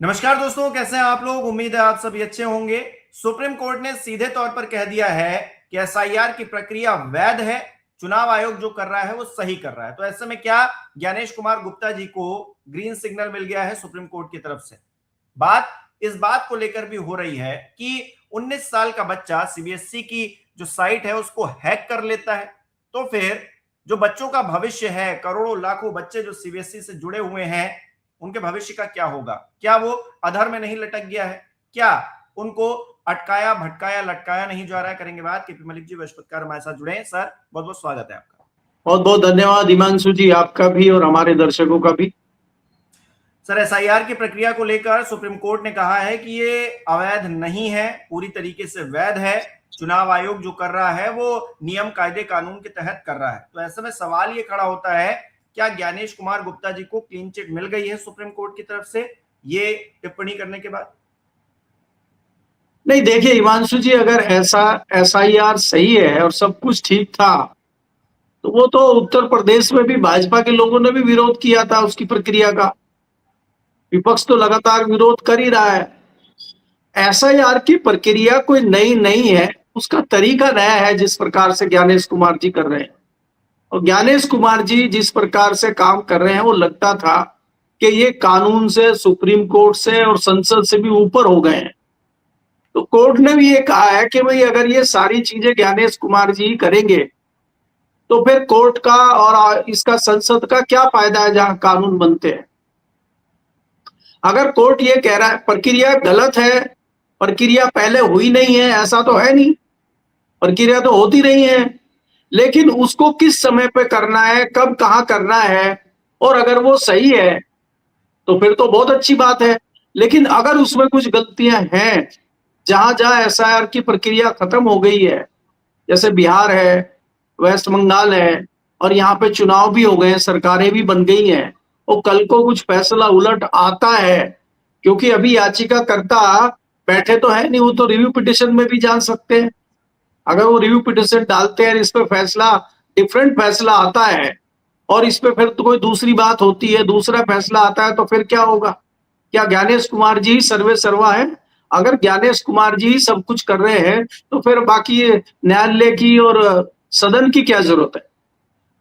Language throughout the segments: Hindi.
नमस्कार दोस्तों, कैसे हैं आप लोग। उम्मीद है आप सभी अच्छे होंगे। सुप्रीम कोर्ट ने सीधे तौर पर कह दिया है कि एसआईआर की प्रक्रिया वैध है। चुनाव आयोग जो कर रहा है वो सही कर रहा है। तो ऐसे में क्या ज्ञानेश कुमार गुप्ता जी को ग्रीन सिग्नल मिल गया है सुप्रीम कोर्ट की तरफ से। बात इस बात को लेकर भी हो रही है कि 19 साल का बच्चा सीबीएसई की जो साइट है उसको हैक कर लेता है, तो फिर जो बच्चों का भविष्य है, करोड़ों लाखों बच्चे जो सीबीएसई से जुड़े हुए हैं, उनके भविष्य का क्या होगा। क्या वो अधर में नहीं लटक गया है? क्या उनको अटकाया भटकाया लटकाया नहीं जा रहा है? करेंगे बात। केपी मलिक जी विश्वकार हमारे साथ जुड़े हैं। सर बहुत बहुत स्वागत है आपका। बहुत बहुत धन्यवाद हिमांशु जी, आपका भी और हमारे दर्शकों का भी। सर, एसआईआर की प्रक्रिया को लेकर सुप्रीम कोर्ट ने कहा है कि ये अवैध नहीं है, पूरी तरीके से वैध है। चुनाव आयोग जो कर रहा है वो नियम कायदे कानून के तहत कर रहा है। तो ऐसे में सवाल ये खड़ा होता है, क्या ज्ञानेश कुमार गुप्ता जी को क्लीन चिट मिल गई है सुप्रीम कोर्ट की तरफ से ये टिप्पणी करने के बाद? नहीं, देखिए हिमांशु जी, अगर ऐसा एसआईआर सही है और सब कुछ ठीक था तो वो तो उत्तर प्रदेश में भी भाजपा के लोगों ने भी विरोध किया था उसकी प्रक्रिया का। विपक्ष तो लगातार विरोध कर ही रहा है। एसआईआर की प्रक्रिया कोई नई नहीं है, उसका तरीका नया है जिस प्रकार से ज्ञानेश कुमार जी कर रहे हैं। और ज्ञानेश कुमार जी जिस प्रकार से काम कर रहे हैं वो लगता था कि ये कानून से, सुप्रीम कोर्ट से और संसद से भी ऊपर हो गए हैं। तो कोर्ट ने भी ये कहा है कि भाई अगर ये सारी चीजें ज्ञानेश कुमार जी करेंगे तो फिर कोर्ट का और इसका संसद का क्या फायदा है जहां कानून बनते हैं। अगर कोर्ट ये कह रहा है प्रक्रिया गलत है, प्रक्रिया पहले हुई नहीं है, ऐसा तो है नहीं, प्रक्रिया तो होती रही है, लेकिन उसको किस समय पे करना है, कब कहाँ करना है, और अगर वो सही है तो फिर तो बहुत अच्छी बात है। लेकिन अगर उसमें कुछ गलतियां हैं, जहां जहां एसआईआर की प्रक्रिया खत्म हो गई है, जैसे बिहार है, वेस्ट बंगाल है, और यहाँ पे चुनाव भी हो गए, सरकारें भी बन गई हैं, और कल को कुछ फैसला उलट आता है, क्योंकि अभी याचिकाकर्ता बैठे तो है नहीं, वो तो रिव्यू पिटिशन में भी जा सकते हैं। अगर वो रिव्यू पिटिशन डालते हैं, इस पे फैसला, डिफरेंट फैसला आता है, और इस पे फिर तो कोई दूसरी बात होती है, दूसरा फैसला आता है, तो फिर क्या होगा? क्या ज्ञानेश कुमार जी सर्वे सर्वा है? अगर ज्ञानेश कुमार जी सब कुछ कर रहे हैं तो फिर बाकी न्यायालय की और सदन की क्या जरूरत है?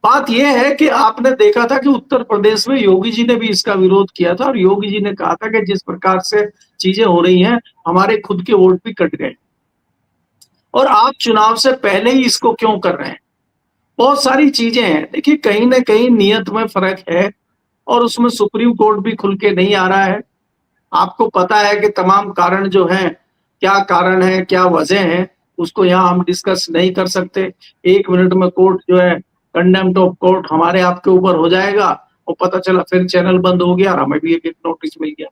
बात यह है कि आपने देखा था कि उत्तर प्रदेश में योगी जी ने भी इसका विरोध किया था, और योगी जी ने कहा था कि जिस प्रकार से चीजें हो रही हैं, हमारे खुद के वोट भी कट गए, और आप चुनाव से पहले ही इसको क्यों कर रहे हैं? बहुत सारी चीजें हैं। देखिए, कहीं ना कहीं नियत में फर्क है, और उसमें सुप्रीम कोर्ट भी खुल के नहीं आ रहा है। आपको पता है कि तमाम कारण जो हैं, क्या कारण है, क्या वजह है, उसको यहाँ हम डिस्कस नहीं कर सकते। 1 मिनट में कोर्ट जो है, कंडेम्प्ट ऑफ कोर्ट हमारे आपके ऊपर हो जाएगा, और पता चला फिर चैनल बंद हो गया और हमें भी एक नोटिस मिल गया।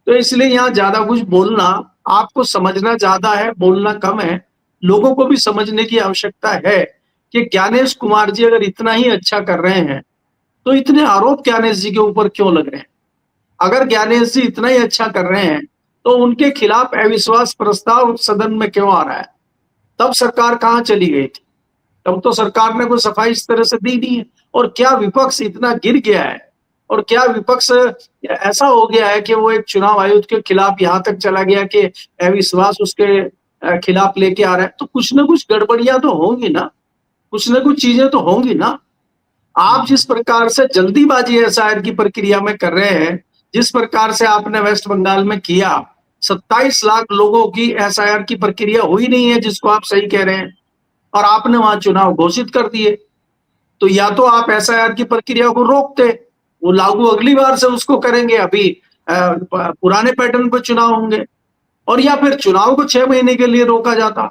तो इसलिए यहाँ ज्यादा कुछ बोलना, आपको समझना ज्यादा है, बोलना कम है। लोगों को भी समझने की आवश्यकता है कि ज्ञानेश कुमार जी अगर इतना ही अच्छा कर रहे हैं तो इतने आरोप ज्ञानेश जी के ऊपर क्यों लग रहे हैं? अगर ज्ञानेश जी इतना ही अच्छा कर रहे हैं तो उनके खिलाफ अविश्वास प्रस्ताव सदन में क्यों आ रहा है? तब सरकार कहाँ चली गई थी? तब तो सरकार ने कोई सफाई इस तरह से दी नहीं है। और क्या विपक्ष इतना गिर गया है, और क्या विपक्ष ऐसा हो गया है कि वो एक चुनाव आयोग के खिलाफ यहां तक चला गया कि अविश्वास उसके खिलाफ लेके आ रहा है? तो कुछ ना कुछ गड़बड़ियां तो होंगी ना, कुछ ना कुछ चीजें तो होंगी ना। आप जिस प्रकार से जल्दीबाजी एसआईआर की प्रक्रिया में कर रहे हैं, जिस प्रकार से आपने वेस्ट बंगाल में किया, 27 लाख लोगों की एसआईआर की प्रक्रिया हुई नहीं है जिसको आप सही कह रहे हैं, और आपने वहां चुनाव घोषित कर दिए। तो या तो आप एसआईआर की प्रक्रिया को रोकते, वो लागू अगली बार से उसको करेंगे, अभी पुराने पैटर्न पर चुनाव होंगे, और या फिर चुनाव को 6 महीने के लिए रोका जाता,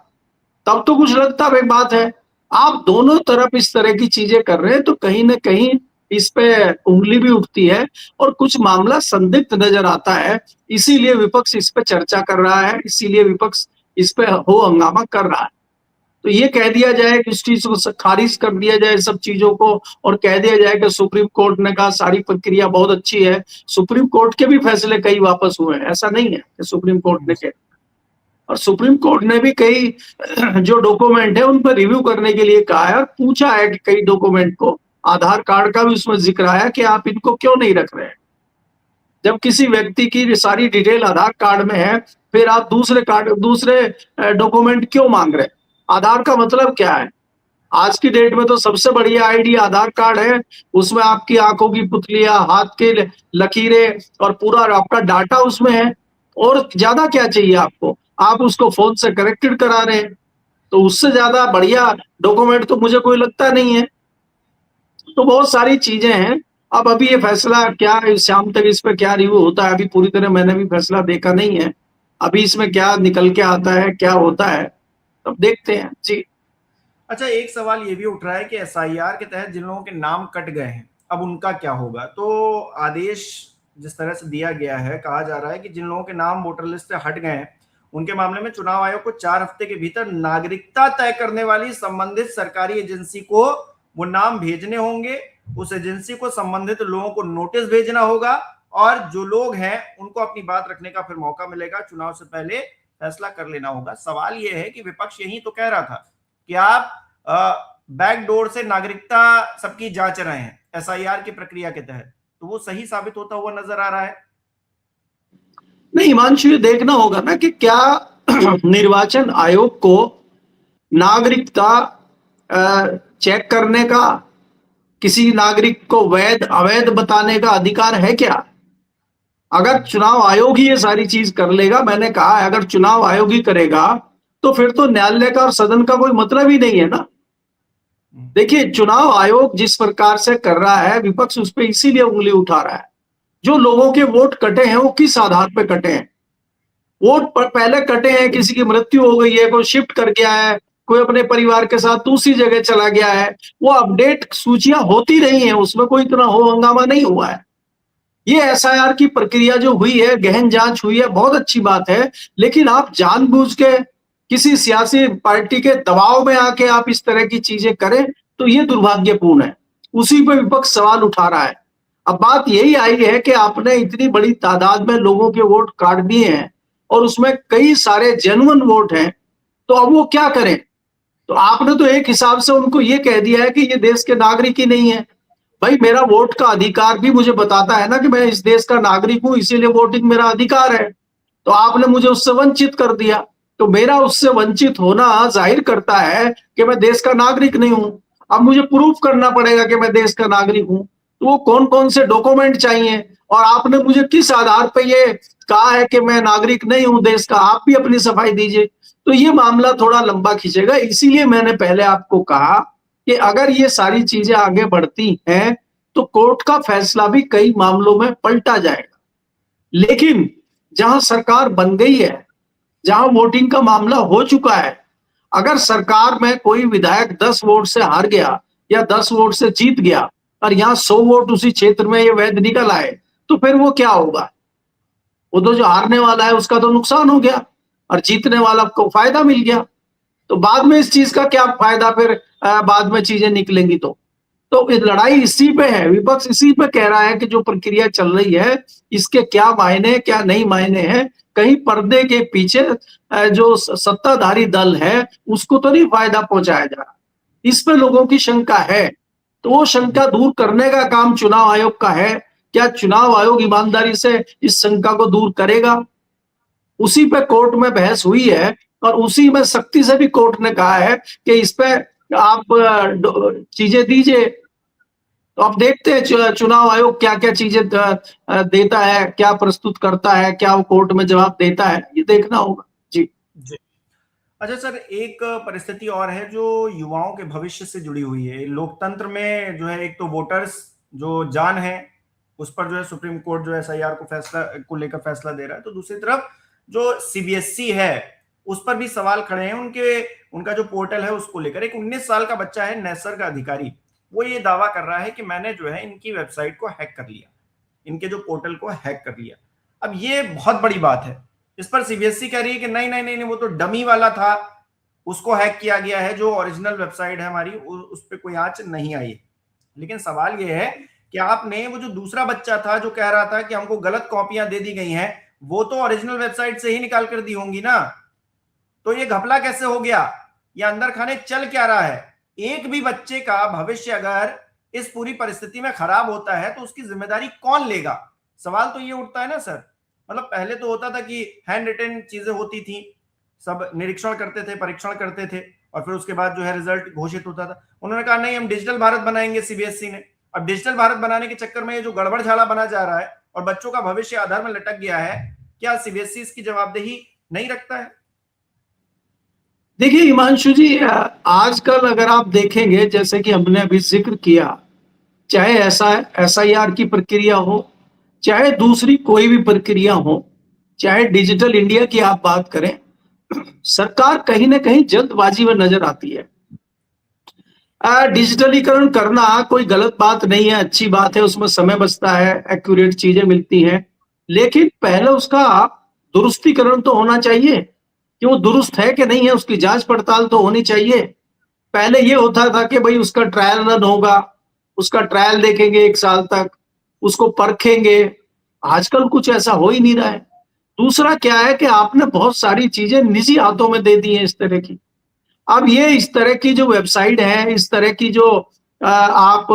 तब तो कुछ लगता भाई बात है। आप दोनों तरफ इस तरह की चीजें कर रहे हैं, तो कहीं ना कहीं इस पे उंगली भी उठती है, और कुछ मामला संदिग्ध नजर आता है। इसीलिए विपक्ष इस पे चर्चा कर रहा है, इसीलिए विपक्ष इस पे हो हंगामा कर रहा है। तो ये कह दिया जाए कि इस चीज को खारिज कर दिया जाए, सब चीजों को, और कह दिया जाए कि सुप्रीम कोर्ट ने कहा सारी प्रक्रिया बहुत अच्छी है। सुप्रीम कोर्ट के भी फैसले कई वापस हुए हैं, ऐसा नहीं है कि सुप्रीम कोर्ट ने कहा। और सुप्रीम कोर्ट ने भी कई जो डॉक्यूमेंट है उन पर रिव्यू करने के लिए कहा है, और पूछा है कि कई डॉक्यूमेंट को, आधार कार्ड का भी उसमें जिक्र आया कि आप इनको क्यों नहीं रख रहे हैं। जब किसी व्यक्ति की सारी डिटेल आधार कार्ड में है, फिर आप दूसरे डॉक्यूमेंट क्यों मांग रहे हैं? आधार का मतलब क्या है? आज की डेट में तो सबसे बढ़िया आईडी आधार कार्ड है। उसमें आपकी आंखों की पुतलियां, हाथ के लकीरें और पूरा आपका डाटा उसमें है। और ज्यादा क्या चाहिए आपको? आप उसको फोन से कनेक्टेड करा रहे हैं, तो उससे ज्यादा बढ़िया डॉक्यूमेंट तो मुझे कोई लगता नहीं है। तो बहुत सारी चीजें हैं। अब अभी ये फैसला क्या शाम तक इस पे क्या रिव्यू होता है, अभी पूरी तरह मैंने भी फैसला देखा नहीं है। अभी इसमें क्या निकल के आता है, क्या होता है, तब देखते हैं जी। अच्छा, एक सवाल ये भी उठ रहा है कि एसआईआर के तहत जिन लोगों के नाम कट गए हैं अब उनका क्या होगा। तो आदेश जिस तरह से दिया गया है, कहा जा रहा है कि जिन लोगों के नाम वोटर लिस्ट से हट गए हैं उनके मामले में चुनाव आयोग को 4 हफ्ते के भीतर नागरिकता तय करने वाली संबंधित सरकारी एजेंसी को वो नाम भेजने होंगे। उस एजेंसी को संबंधित लोगों को नोटिस भेजना होगा और जो लोग हैं उनको अपनी बात रखने का फिर मौका मिलेगा। चुनाव से पहले फैसला कर लेना होगा। सवाल यह है कि विपक्ष यही तो कह रहा था कि आप बैकडोर से नागरिकता सबकी जांच रहे हैं एसआईआर की प्रक्रिया के तहत, तो वो सही साबित होता हुआ नजर आ रहा है। नहीं हिमांशु, ये देखना होगा ना कि क्या निर्वाचन आयोग को नागरिकता चेक करने का, किसी नागरिक को वैध अवैध बताने का अधिकार है क्या? अगर चुनाव आयोग ही ये सारी चीज कर लेगा, मैंने कहा है अगर चुनाव आयोग ही करेगा तो फिर तो न्यायालय का और सदन का कोई मतलब ही नहीं है ना। देखिए, चुनाव आयोग जिस प्रकार से कर रहा है, विपक्ष उस पर इसीलिए उंगली उठा रहा है। जो लोगों के वोट कटे हैं वो किस आधार पर कटे हैं? वोट पहले कटे हैं, किसी की मृत्यु हो गई है, कोई शिफ्ट कर गया है, कोई अपने परिवार के साथ दूसरी जगह चला गया है, वो अपडेट सूचियां होती रही हैं, उसमें कोई इतना हो हंगामा नहीं हुआ है। ये एसआईआर की प्रक्रिया जो हुई है, गहन जांच हुई है, बहुत अच्छी बात है। लेकिन आप जानबूझ के किसी सियासी पार्टी के दबाव में आके आप इस तरह की चीजें करें तो ये दुर्भाग्यपूर्ण है। उसी पे विपक्ष सवाल उठा रहा है। अब बात यही आई है कि आपने इतनी बड़ी तादाद में लोगों के वोट काट दिए हैं और उसमें कई सारे जेन्युइन वोट हैं, तो अब वो क्या करें? तो आपने तो एक हिसाब से उनको ये कह दिया है कि ये देश के नागरिक ही नहीं है। भाई, मेरा वोट का अधिकार भी मुझे बताता है ना कि मैं इस देश का नागरिक हूं, इसीलिए वोटिंग मेरा अधिकार है। तो आपने मुझे उससे वंचित कर दिया, तो मेरा उससे वंचित होना जाहिर करता है कि मैं देश का नागरिक नहीं हूं। अब मुझे प्रूफ करना पड़ेगा कि मैं देश का नागरिक हूं। तो वो कौन कौन से डॉक्यूमेंट चाहिए और आपने मुझे किस आधार पर ये कहा है कि मैं नागरिक नहीं हूं देश का, आप भी अपनी सफाई दीजिए। तो ये मामला थोड़ा लंबा खींचेगा। इसीलिए मैंने पहले आपको कहा कि अगर ये सारी चीजें आगे बढ़ती हैं तो कोर्ट का फैसला भी कई मामलों में पलटा जाएगा। लेकिन जहां सरकार बन गई है, जहां वोटिंग का मामला हो चुका है, अगर सरकार में कोई विधायक 10 वोट से हार गया या 10 वोट से जीत गया और यहाँ 100 वोट उसी क्षेत्र में ये वैध निकल आए, तो फिर वो क्या होगा? वो तो जो हारने वाला है उसका तो नुकसान हो गया और जीतने वाला को फायदा मिल गया। तो बाद में इस चीज का क्या फायदा फिर? बाद में चीजें निकलेंगी तो ये लड़ाई इसी पे है। विपक्ष इसी पे कह रहा है कि जो प्रक्रिया चल रही है इसके क्या मायने, क्या नहीं मायने हैं। कहीं पर्दे के पीछे जो सत्ताधारी दल है उसको तो नहीं फायदा पहुंचाया जा रहा, इस पे लोगों की शंका है। तो वो शंका दूर करने का काम चुनाव आयोग का है। क्या चुनाव आयोग ईमानदारी से इस शंका को दूर करेगा? उसी पे कोर्ट में बहस हुई है और उसी में सख्ती से भी कोर्ट ने कहा है कि इस पे आप चीजें दीजिए। तो अब देखते हैं चुनाव आयोग क्या क्या चीजें देता है, क्या प्रस्तुत करता है, क्या वो कोर्ट में जवाब देता है, ये देखना होगा जी। जी। अच्छा सर, एक परिस्थिति और है जो युवाओं के भविष्य से जुड़ी हुई है। लोकतंत्र में जो है, एक तो वोटर्स जो जान है उस पर जो है सुप्रीम कोर्ट जो है एसआईआर को लेकर फैसला दे रहा है, तो दूसरी तरफ जो सीबीएसई है उस पर भी सवाल खड़े हैं। उनका जो पोर्टल है उसको लेकर एक 19 साल का बच्चा है नैसर का अधिकारी, वो ये दावा कर रहा है कि मैंने जो है इनकी वेबसाइट को हैक कर लिया, इनके जो पोर्टल को हैक कर लिया। अब ये बहुत बड़ी बात है। इस पर सीबीएसई कह रही है कि नहीं नहीं नहीं, वो तो डमी वाला था, उसको हैक किया गया है, जो ओरिजिनल वेबसाइट है हमारी उस पर कोई आंच नहीं आई। लेकिन सवाल ये है कि आपने वो जो दूसरा बच्चा था जो कह रहा था कि हमको गलत कॉपियां दे दी गई हैं, वो तो ओरिजिनल वेबसाइट से ही निकाल कर दी होंगी ना। तो ये घपला कैसे हो गया? ये अंदर खाने चल क्या रहा है? एक भी बच्चे का भविष्य अगर इस पूरी परिस्थिति में खराब होता है तो उसकी जिम्मेदारी कौन लेगा? सवाल तो ये उठता है ना सर, मतलब पहले तो होता था कि हैंड रिटन चीजें होती थी, सब निरीक्षण करते थे, परीक्षण करते थे, और फिर उसके बाद जो है रिजल्ट घोषित होता था। उन्होंने कहा नहीं, हम डिजिटल भारत बनाएंगे सीबीएसई ने। अब डिजिटल भारत बनाने के चक्कर में ये जो गड़बड़ झाला बना जा रहा है और बच्चों का भविष्य आधार में लटक गया है, क्या सीबीएसई इसकी जवाबदेही नहीं रखता है? देखिए हिमांशु जी, आजकल अगर आप देखेंगे, जैसे कि हमने अभी जिक्र किया, चाहे ऐसा एसआईआर की प्रक्रिया हो, चाहे दूसरी कोई भी प्रक्रिया हो, चाहे डिजिटल इंडिया की आप बात करें, सरकार कहीं ना कहीं जल्दबाजी में नजर आती है। डिजिटलीकरण करना कोई गलत बात नहीं है, अच्छी बात है, उसमें समय बचता है, एक्यूरेट चीजें मिलती हैं, लेकिन पहले उसका दुरुस्तीकरण तो होना चाहिए कि वो दुरुस्त है कि नहीं है, उसकी जांच पड़ताल तो होनी चाहिए। पहले ये होता था कि भाई उसका ट्रायल रन होगा, उसका ट्रायल देखेंगे 1 साल तक, उसको परखेंगे। आजकल कुछ ऐसा हो ही नहीं रहा है। दूसरा क्या है कि आपने बहुत सारी चीजें निजी हाथों में दे दी हैं इस तरह की। अब ये इस तरह की जो वेबसाइट है, इस तरह की जो आप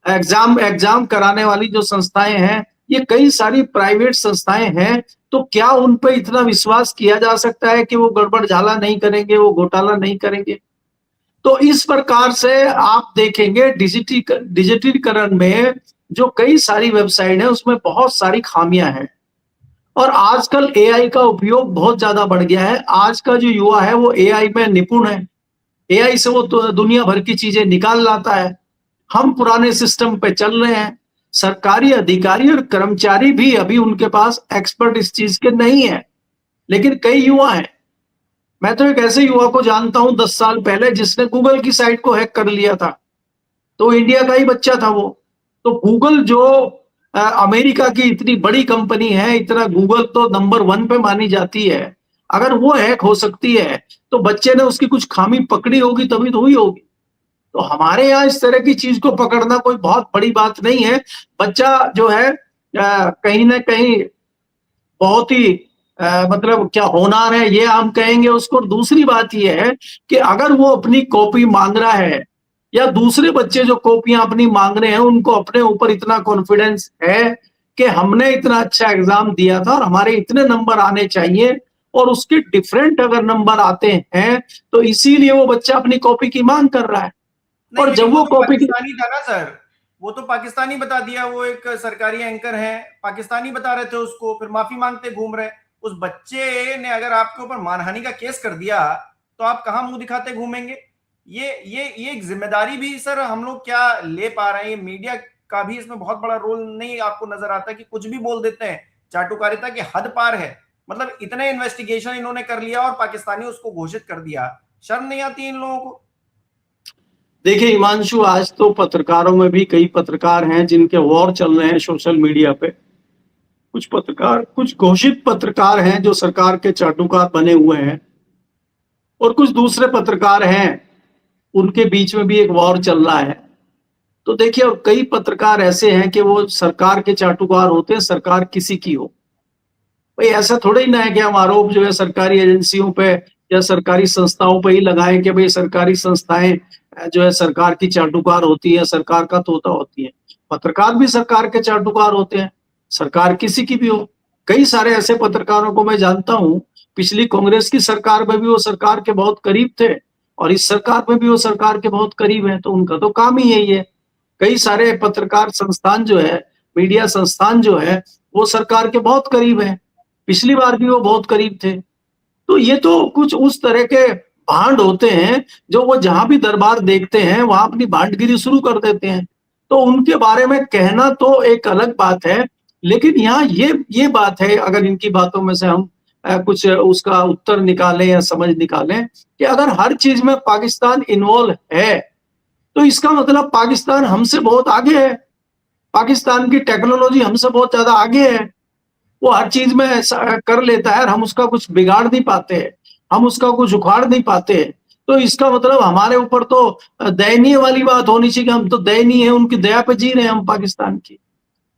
एग्जाम कराने वाली जो संस्थाएं हैं, ये कई सारी प्राइवेट संस्थाएं हैं, तो क्या उन पर इतना विश्वास किया जा सकता है कि वो गड़बड़ झाला नहीं करेंगे, वो घोटाला नहीं करेंगे? तो इस प्रकार से आप देखेंगे डिजिटलीकरण में जो कई सारी वेबसाइट है उसमें बहुत सारी खामियां हैं। और आजकल एआई का उपयोग बहुत ज्यादा बढ़ गया है। आज का जो युवा है वो एआई में निपुण है, एआई से वो तो दुनिया भर की चीजें निकाल लाता है। हम पुराने सिस्टम पे चल रहे हैं। सरकारी अधिकारी और कर्मचारी भी अभी उनके पास एक्सपर्ट इस चीज के नहीं है, लेकिन कई युवा हैं। मैं तो एक ऐसे युवा को जानता हूं 10 साल पहले, जिसने गूगल की साइट को हैक कर लिया था। तो इंडिया का ही बच्चा था वो। तो गूगल जो अमेरिका की इतनी बड़ी कंपनी है, इतना गूगल तो नंबर 1 पे मानी जाती है, अगर वो हैक हो सकती है तो बच्चे ने उसकी कुछ खामी पकड़ी होगी तभी तो हुई होगी। तो हमारे यहाँ इस तरह की चीज को पकड़ना कोई बहुत बड़ी बात नहीं है। बच्चा जो है कहीं ना कहीं बहुत ही मतलब क्या होनहार है, ये हम कहेंगे उसको। और दूसरी बात ये है कि अगर वो अपनी कॉपी मांग रहा है, या दूसरे बच्चे जो कॉपियां अपनी मांग रहे हैं, उनको अपने ऊपर इतना कॉन्फिडेंस है कि हमने इतना अच्छा एग्जाम दिया था और हमारे इतने नंबर आने चाहिए, और उसके डिफरेंट अगर नंबर आते हैं, तो इसीलिए वो बच्चा अपनी कॉपी की मांग कर रहा है। नहीं, और लेकिन जब वो वो तो कॉपी की पाकिस्तानी था ना सर, वो तो पाकिस्तानी बता दिया, वो एक सरकारी एंकर है, पाकिस्तानी बता रहे थे उसको, फिर माफी मांगते घूम रहे। उस बच्चे ने अगर आपके ऊपर मानहानि का केस कर दिया तो आप कहां मुंह दिखाते घूमेंगे? ये एक जिम्मेदारी भी सर हम लोग क्या ले पा रहे हैं? ये मीडिया का भी इसमें बहुत बड़ा रोल नहीं आपको नजर आता कि कुछ भी बोल देते हैं? चाटुकारिता की हद पार है। मतलब इतने इन्वेस्टिगेशन इन्होंने कर लिया और पाकिस्तानी उसको घोषित कर दिया। शर्म नहीं आती इन लोगों को? देखिए हिमांशु, आज तो पत्रकारों में भी कई पत्रकार हैं जिनके वॉर चल रहे हैं सोशल मीडिया पे। कुछ पत्रकार, कुछ घोषित पत्रकार हैं जो सरकार के चाटुकार बने हुए हैं, और कुछ दूसरे पत्रकार हैं, उनके बीच में भी एक वॉर चल रहा है। तो देखिए, और कई पत्रकार ऐसे हैं कि वो सरकार के चाटुकार होते हैं, सरकार किसी की हो। भाई ऐसा थोड़ा ही ना है कि हम आरोप जो है सरकारी एजेंसियों पे या सरकारी संस्थाओं पे ही लगाएं कि भाई सरकारी संस्थाएं जो है सरकार की चाटुकार होती है, सरकार का तोता होती है। पत्रकार भी सरकार के चाटुकार होते हैं, सरकार किसी की भी हो। कई सारे ऐसे पत्रकारों को मैं जानता हूं, पिछली कांग्रेस की सरकार में भी वो सरकार के बहुत करीब थे, और इस सरकार में भी वो सरकार के बहुत करीब है। तो उनका तो काम ही यही है। कई सारे पत्रकार संस्थान जो है, मीडिया संस्थान जो है, वो सरकार के बहुत करीब है। पिछली बार भी वो बहुत करीब थे। तो ये तो कुछ उस तरह के भांड होते हैं जो वो जहां भी दरबार देखते हैं वहां अपनी भांडगिरी शुरू कर देते हैं। तो उनके बारे में कहना तो एक अलग बात है, लेकिन यहाँ ये बात है, अगर इनकी बातों में से हम कुछ उसका उत्तर निकालें या समझ निकालें, कि अगर हर चीज में पाकिस्तान इन्वॉल्व है, तो इसका मतलब पाकिस्तान हमसे बहुत आगे है। पाकिस्तान की टेक्नोलॉजी हमसे बहुत ज्यादा आगे है। वो हर चीज में ऐसा कर लेता है और हम उसका कुछ बिगाड़ नहीं पाते, हम उसका कुछ उखाड़ नहीं पाते। तो इसका मतलब हमारे ऊपर तो दयनीय वाली बात होनी चाहिए कि हम तो दयनीय है, उनकी दया पे जी रहे हैं हम पाकिस्तान की।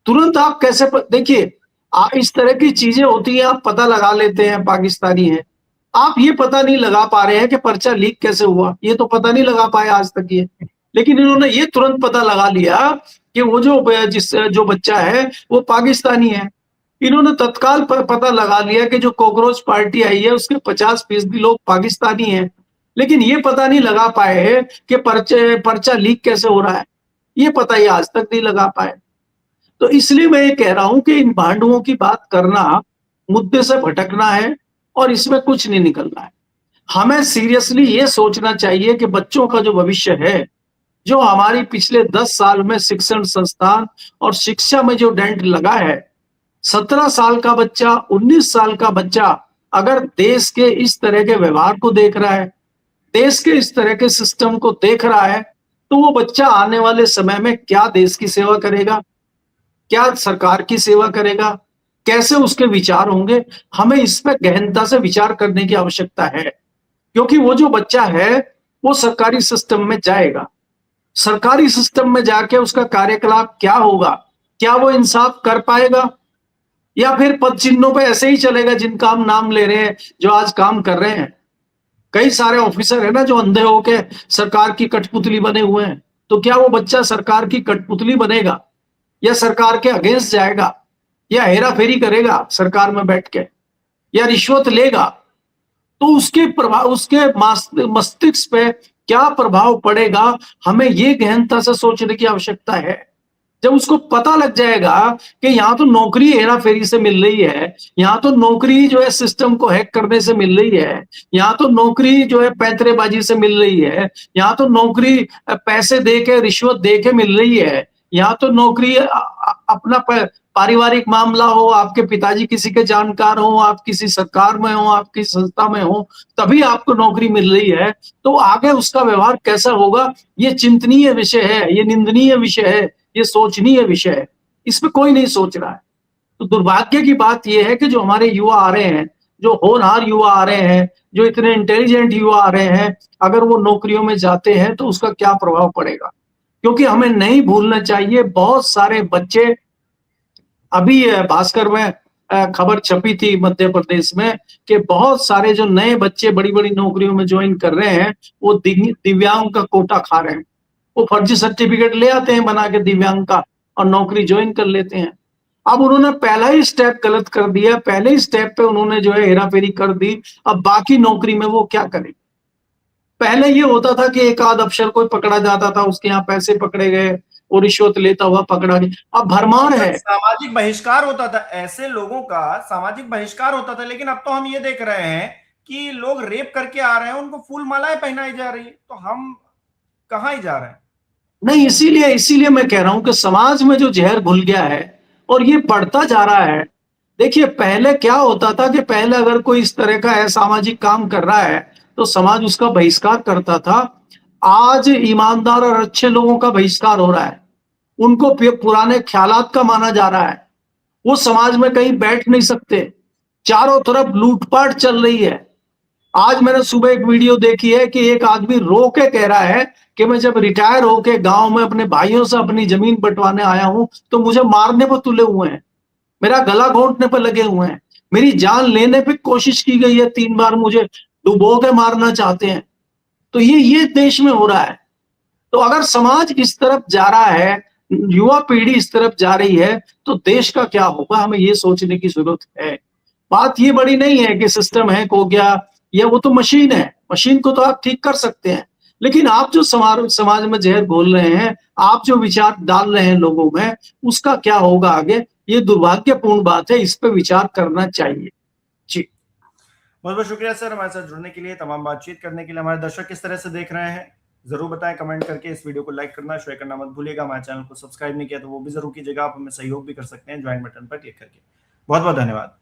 तुरंत आप कैसे देखिए, इस तरह की चीजें होती है, आप पता लगा लेते हैं पाकिस्तानी है। आप ये पता नहीं लगा पा रहे हैं कि पर्चा लीक कैसे हुआ, ये तो पता नहीं लगा पाए आज तक ये। लेकिन इन्होंने ये तुरंत पता लगा लिया कि वो जो बच्चा है वो पाकिस्तानी है। इन्होंने तत्काल पता लगा लिया कि जो कॉकरोच पार्टी आई है उसके 50% लोग पाकिस्तानी हैं, लेकिन ये पता नहीं लगा पाए कि पर्चा लीक कैसे हो रहा है, ये पता ये आज तक नहीं लगा पाए। तो इसलिए मैं ये कह रहा हूं कि इन भांडुओं की बात करना मुद्दे से भटकना है और इसमें कुछ नहीं निकलना है। हमें सीरियसली ये सोचना चाहिए कि बच्चों का जो भविष्य है, जो हमारी पिछले 10 साल में शिक्षण संस्थान और शिक्षा में जो डेंट लगा है, 17 साल का बच्चा, 19 साल का बच्चा अगर देश के इस तरह के व्यवहार को देख रहा है, देश के इस तरह के सिस्टम को देख रहा है, तो वो बच्चा आने वाले समय में क्या देश की सेवा करेगा, क्या सरकार की सेवा करेगा, कैसे उसके विचार होंगे? हमें इस पे गहनता से विचार करने की आवश्यकता है, क्योंकि वो जो बच्चा है वो सरकारी सिस्टम में जाएगा, सरकारी सिस्टम में जाके उसका कार्यकलाप क्या होगा, क्या वो इंसाफ कर पाएगा या फिर पद चिन्हों पे ऐसे ही चलेगा जिनका हम नाम ले रहे हैं, जो आज काम कर रहे हैं। कई सारे ऑफिसर है ना जो अंधे होके सरकार की कठपुतली बने हुए हैं, तो क्या वो बच्चा सरकार की कठपुतली बनेगा या सरकार के अगेंस्ट जाएगा या हेरा फेरी करेगा सरकार में बैठ के या रिश्वत लेगा? तो उसके प्रभाव, उसके मस्तिष्क पे क्या प्रभाव पड़ेगा, हमें ये गहनता से सोचने की आवश्यकता है। जब उसको पता लग जाएगा कि यहाँ तो नौकरी हेरा फेरी से मिल रही है, यहाँ तो नौकरी जो है सिस्टम को हैक करने से मिल रही है, यहाँ तो नौकरी जो है पैंतरेबाजी से मिल रही है, यहाँ तो नौकरी पैसे दे के, रिश्वत दे के मिल रही है, यहाँ तो नौकरी अपना पारिवारिक मामला हो, आपके पिताजी किसी के जानकार हो, आप किसी सरकार में हो, आप किसी संस्था में हो, तभी आपको नौकरी मिल रही है, तो आगे उसका व्यवहार कैसा होगा, ये चिंतनीय विषय है, ये निंदनीय विषय है, ये सोचनीय विषय है। इस पे कोई नहीं सोच रहा है। तो दुर्भाग्य की बात यह है कि जो हमारे युवा आ रहे हैं, जो होनहार युवा आ रहे हैं, जो इतने इंटेलिजेंट युवा आ रहे हैं, अगर वो नौकरियों में जाते हैं तो उसका क्या प्रभाव पड़ेगा? क्योंकि हमें नहीं भूलना चाहिए, बहुत सारे बच्चे, अभी भास्कर में खबर छपी थी मध्य प्रदेश में कि बहुत सारे जो नए बच्चे बड़ी बड़ी नौकरियों में ज्वाइन कर रहे हैं, वो दिव्यांग का कोटा खा रहे हैं। वो फर्जी सर्टिफिकेट ले आते हैं बना के दिव्यांग का और नौकरी ज्वाइन कर लेते हैं। अब उन्होंने पहला ही स्टेप गलत कर दिया, पहले ही स्टेप पे उन्होंने जो है हेराफेरी कर दी। अब बाकी नौकरी में वो क्या करें? पहले ये होता था कि एक आध अफसर कोई पकड़ा जाता था, उसके यहाँ पैसे पकड़े गए, वो रिश्वत लेता हुआ पकड़ा गया। अब भरमार है, सामाजिक बहिष्कार होता था, ऐसे लोगों का सामाजिक बहिष्कार होता था। लेकिन अब तो हम ये देख रहे हैं कि लोग रेप करके आ रहे हैं, उनको फूल मालाएं पहनाई जा रही है, तो हम कहां ही जा रहे हैं? नहीं, इसीलिए मैं कह रहा हूं कि समाज में जो जहर घुल गया है और ये बढ़ता जा रहा है। देखिए, पहले क्या होता था कि पहले अगर कोई इस तरह का असामाजिक काम कर रहा है तो समाज उसका बहिष्कार करता था। आज ईमानदार और अच्छे लोगों का बहिष्कार हो रहा है, उनको पुराने ख्यालात का माना जा रहा है, वो समाज में कहीं बैठ नहीं सकते। चारों तरफ लूटपाट चल रही है। आज मैंने सुबह एक वीडियो देखी है कि एक आदमी रो के कह रहा है कि मैं जब रिटायर होके गांव में अपने भाइयों से अपनी जमीन बंटवाने आया हूं तो मुझे मारने पर तुले हुए हैं, मेरा गला घोंटने पर लगे हुए हैं, मेरी जान लेने पे कोशिश की गई है, 3 बार मुझे डुबो के मारना चाहते हैं। तो ये देश में हो रहा है। तो अगर समाज इस तरफ जा रहा है, युवा पीढ़ी इस तरफ जा रही है, तो देश का क्या होगा, हमें ये सोचने की जरूरत है। बात ये बड़ी नहीं है कि सिस्टम हैक हो गया या वो तो मशीन है, मशीन को तो आप ठीक कर सकते हैं, लेकिन आप जो समाज में जहर घोल रहे हैं, आप जो विचार डाल रहे हैं लोगों में, उसका क्या होगा आगे, ये दुर्भाग्यपूर्ण बात है। इस पर विचार करना चाहिए। जी, बहुत बहुत शुक्रिया सर, हमारे साथ जुड़ने के लिए, तमाम बातचीत करने के लिए। हमारे दर्शक किस तरह से देख रहे हैं जरूर बताएं कमेंट करके। इस वीडियो को लाइक करना, शेयर करना मत भूलिएगा। हमारे चैनल को सब्सक्राइब नहीं किया तो वो भी जरूर कीजिएगा। आप हमें सहयोग भी कर सकते हैं ज्वाइन बटन पर क्लिक करके। बहुत बहुत धन्यवाद।